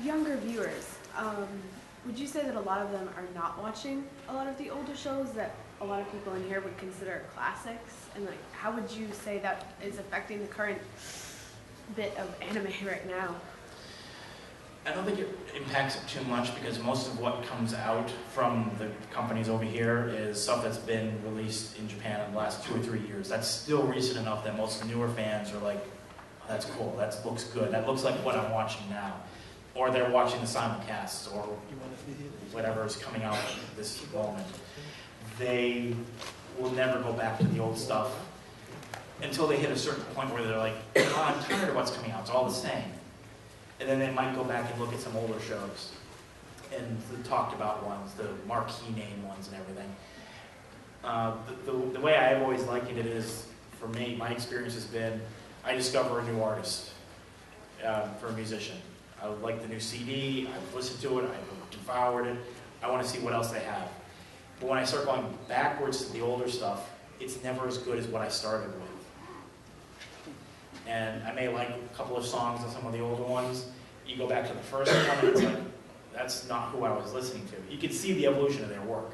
Younger viewers, would you say that a lot of them are not watching a lot of the older shows that a lot of people in here would consider classics? And like, how would you say that is affecting the current bit of anime right now? I don't think it impacts it too much because most of what comes out from the companies over here is stuff that's been released in Japan in the last 2 or 3 years. That's still recent enough that most newer fans are like, oh, that's cool, that looks good, that looks like what I'm watching now. Or they're watching the simulcasts or whatever is coming out at this moment. They will never go back to the old stuff until they hit a certain point where they're like, oh, I'm tired of what's coming out, it's all the same. And then they might go back and look at some older shows and the talked about ones, the marquee name ones and everything. The way I've always likened it is, for me, my experience has been, I discover a new artist for a musician. I would like the new CD, I've listened to it, I've devoured it, I want to see what else they have. But when I start going backwards to the older stuff, it's never as good as what I started with. And I may like a couple of songs on some of the older ones. You go back to the first one and it's like, that's not who I was listening to. You can see the evolution of their work.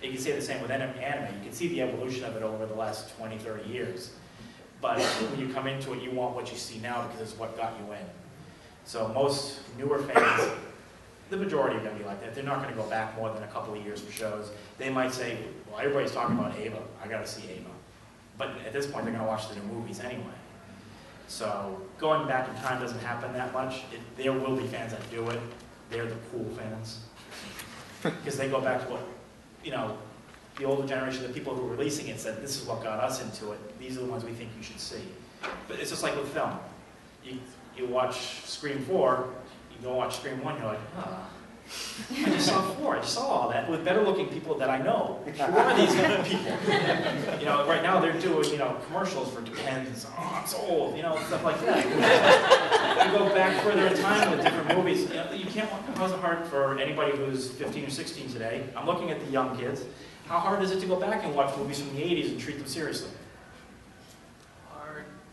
You can say the same with anime. You can see the evolution of it over the last 20, 30 years. But when you come into it, you want what you see now because it's what got you in. So most newer fans, the majority are going to be like that. They're not going to go back more than a couple of years for shows. They might say, well, everybody's talking about Ava. I got to see Ava. But at this point, they're going to watch the new movies anyway. So going back in time doesn't happen that much. There will be fans that do it. They're the cool fans. Because they go back to what, you know, the older generation, the people who were releasing it said, this is what got us into it. These are the ones we think you should see. But it's just like with film. You watch Scream 4, you go watch Scream 1, you're like, huh. I just saw 4, I just saw all that with better looking people that I know. Who are these people? You know, right now they're doing, you know, commercials for Depends, oh, I'm so old, you know, stuff like that. You go back further in time with different movies. You know, you can't, how's it hard for anybody who's 15 or 16 today? I'm looking at the young kids. How hard is it to go back and watch movies from the 80s and treat them seriously?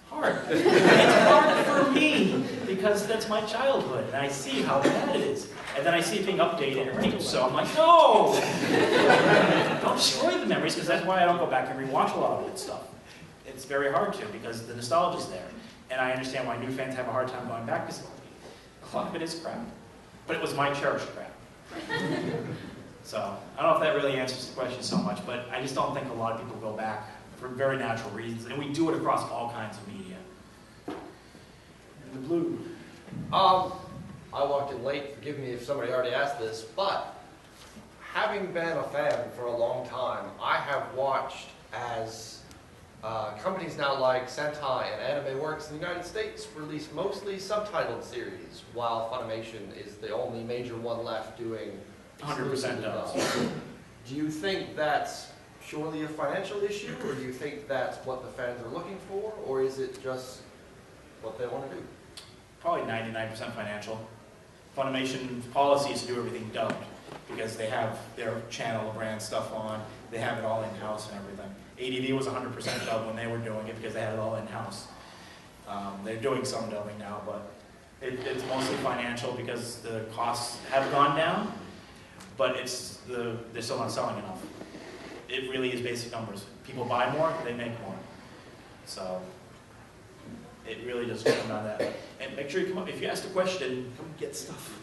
Hard. It's hard for me because that's my childhood and I see how bad it is. And then I see it being updated and reached, so I'm like, no! Don't destroy the memories because that's why I don't go back and rewatch a lot of old stuff. It's very hard to because the nostalgia's there. And I understand why new fans have a hard time going back because a lot of it is crap. But it was my cherished crap. So, I don't know if that really answers the question so much, but I just don't think a lot of people go back for very natural reasons, and we do it across all kinds of media. In the blue. I walked in late, forgive me if somebody already asked this, but having been a fan for a long time, I have watched as companies now like Sentai and AnimeWorks in the United States release mostly subtitled series, while Funimation is the only major one left doing 100% does. Do you think that's purely a financial issue, or do you think that's what the fans are looking for, or is it just what they want to do? Probably 99% financial. Funimation's policy is to do everything dubbed because they have their channel brand stuff on, they have it all in-house and everything. ADV was 100% dubbed when they were doing it because they had it all in-house. They're doing some dubbing now, but it's mostly financial because the costs have gone down, but they're still not selling enough. It really is basic numbers. People buy more, they make more. So it really does come down to that. And make sure you come up. If you ask a question, come get stuff.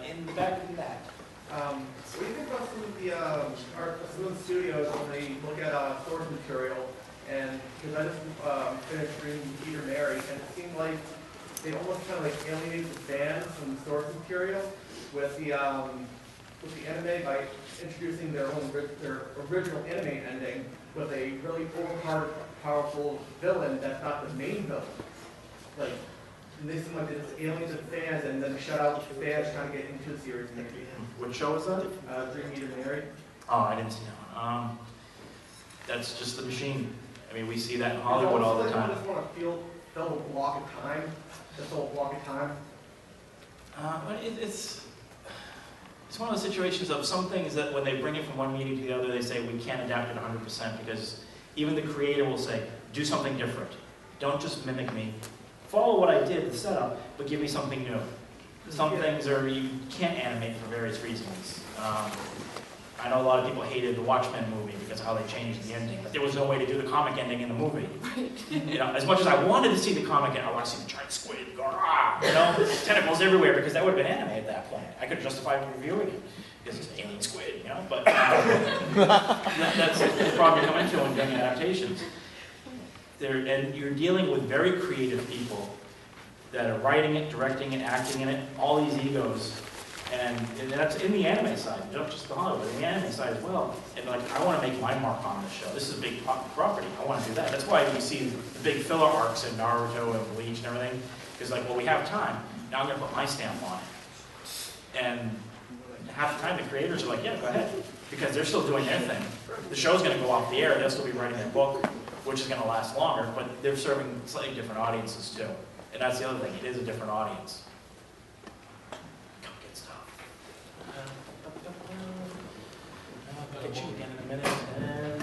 In the back of the back. What do you think about some of the studios when they look at source material? And because I just finished reading Peter Mary, and it seemed like they almost kind of like alienate the fans from the source material with the anime by introducing their original anime ending with a really overpowered, powerful villain that's not the main villain. Like, they seem like they just alienate the fans and then shut out the fans trying to get into the series. What show is that? Dream Eater Mary. Oh, I didn't see that one. That's just the machine. I mean, we see that in Hollywood all the time. I just want to fill a block of time. Just a block of time. It's one of those situations of some things that when they bring it from one media to the other, they say we can't adapt it 100% because even the creator will say, do something different. Don't just mimic me. follow what I did, the setup, but give me something new. Some things you can't animate for various reasons. I know a lot of people hated the Watchmen movie because of how they changed the ending, but there was no way to do the comic ending in the movie. You know, as much as I wanted to see the comic ending, I want to see the giant squid going, you know, tentacles everywhere, because that would have been anime at that point. I could have justified reviewing it because it's an alien squid, you know, but that's the problem you come into when doing adaptations. And you're dealing with very creative people that are writing it, directing it, acting in it, all these egos. And that's in the anime side, not just the Hollywood, in the anime side as well. And like, I want to make my mark on this show. This is a big property. I want to do that. That's why you see the big filler arcs in Naruto and Bleach and everything. It's like, well, we have time. Now I'm going to put my stamp on it. And half the time the creators are like, yeah, go ahead. Because they're still doing their thing. The show's going to go off the air. They'll still be writing their book, which is going to last longer. But they're serving slightly different audiences too. And that's the other thing. It is a different audience. Get you again in a minute, and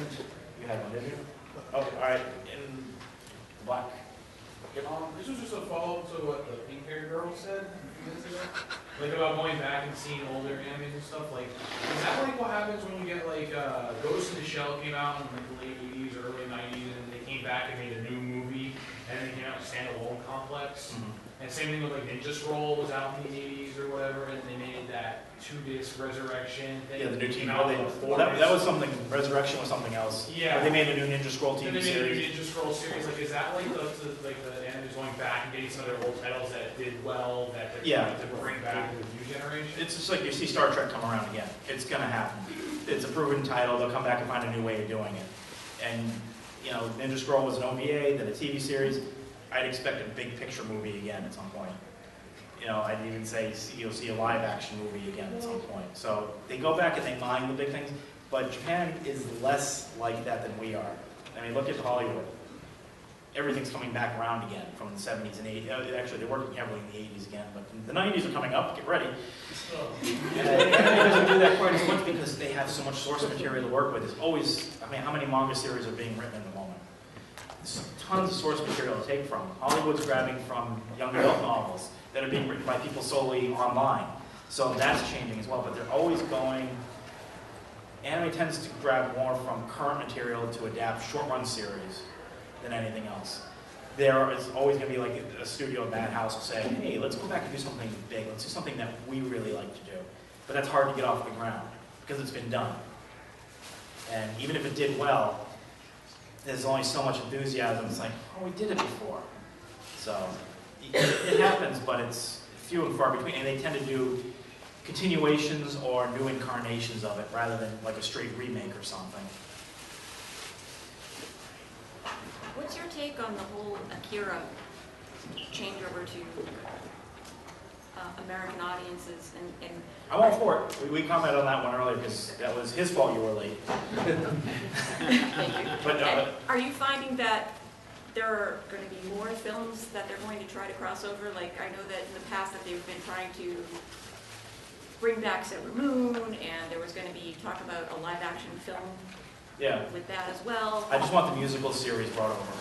you had one, did you? Oh, all right, in black. This was just a follow-up to what the pink-haired girl said a few minutes ago. Like about going back and seeing older animes and stuff. Like, is that like what happens when you get like Ghost in the Shell came out in like the late 80s or early 90s, and they came back and made a new movie, and then they came out with Standalone Complex. And same thing with like Ninja Scroll was out in the 80s or whatever, and they made that 2-disc Resurrection thing. Yeah, the new team. out. That was something. Resurrection was something else. Yeah. But they made a new Ninja Scroll TV Then they made series. a new Ninja Scroll series. Like, is that like the animes going back and getting some of their old titles that did well that they're trying to bring back to the new generation? It's just like you see Star Trek come around again. It's gonna happen. It's a proven title. They'll come back and find a new way of doing it. And you know, Ninja Scroll was an OVA, then a TV series. I'd expect a big picture movie again at some point. You know, I'd even say you'll see a live action movie again at some point. So they go back and they mine the big things, but Japan is less like that than we are. I mean, look at Hollywood. Everything's coming back around again from the 70s and 80s. Actually, they're working heavily in the 80s again, but the 90s are coming up. Get ready. And anime doesn't do that quite as much because they have so much source material to work with. There's always, I mean, how many manga series are being written at the moment? There's tons of source material to take from. Hollywood's grabbing from young adult novels that are being written by people solely online. So that's changing as well, but they're always going, anime tends to grab more from current material to adapt short-run series than anything else. There is always going to be like a studio at Madhouse will say, hey, let's go back and do something big. Let's do something that we really like to do. But that's hard to get off the ground because it's been done. And even if it did well, there's only so much enthusiasm. It's like, oh, we did it before. So it happens, but it's few and far between. And they tend to do continuations or new incarnations of it rather than like a straight remake or something. What's your take on the whole Akira changeover to American audiences? And I'm all for it. We commented on that one earlier because that was his fault you were late. Thank you. But are you finding that there are going to be more films that they're going to try to cross over? Like, I know that in the past that they've been trying to bring back Sailor Moon, and there was going to be talk about a live-action film with that as well. I just want the musical series brought over.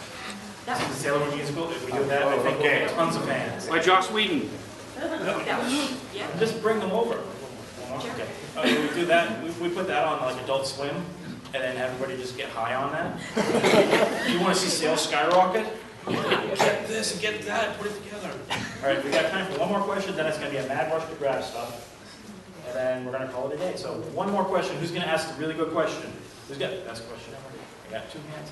That The Sailor Moon musical, if we do that, I think tons of fans. By Joss Whedon. that was, yeah. Just bring them over. Sure. Okay. We do that, we put that on like Adult Swim, and then everybody just get high on that. You want to see sales skyrocket? Get this and get that, put it together. All right, we got time for one more question, then it's going to be a mad rush to grab stuff. And then we're going to call it a day. So one more question. Who's going to ask the really good question? Who's got the best question ever? I got 2 hands.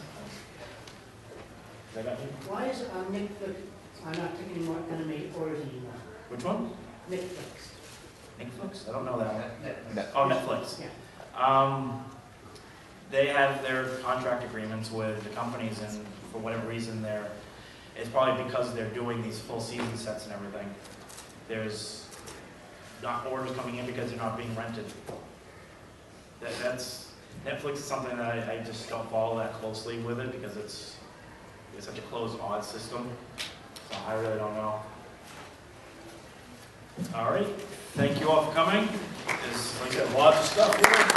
I got you. Why is Netflix not taking more anime orders anymore? Which one? Netflix. Netflix? I don't know that one. Netflix. Oh, Netflix. Yeah. They have their contract agreements with the companies, and for whatever reason, it's probably because they're doing these full season sets and everything. There's not orders coming in because they're not being rented. Netflix is something that I just don't follow that closely with it because it's such a closed, odd system. So I really don't know. All right. Thank you all for coming. There's, like I said, lots of stuff here.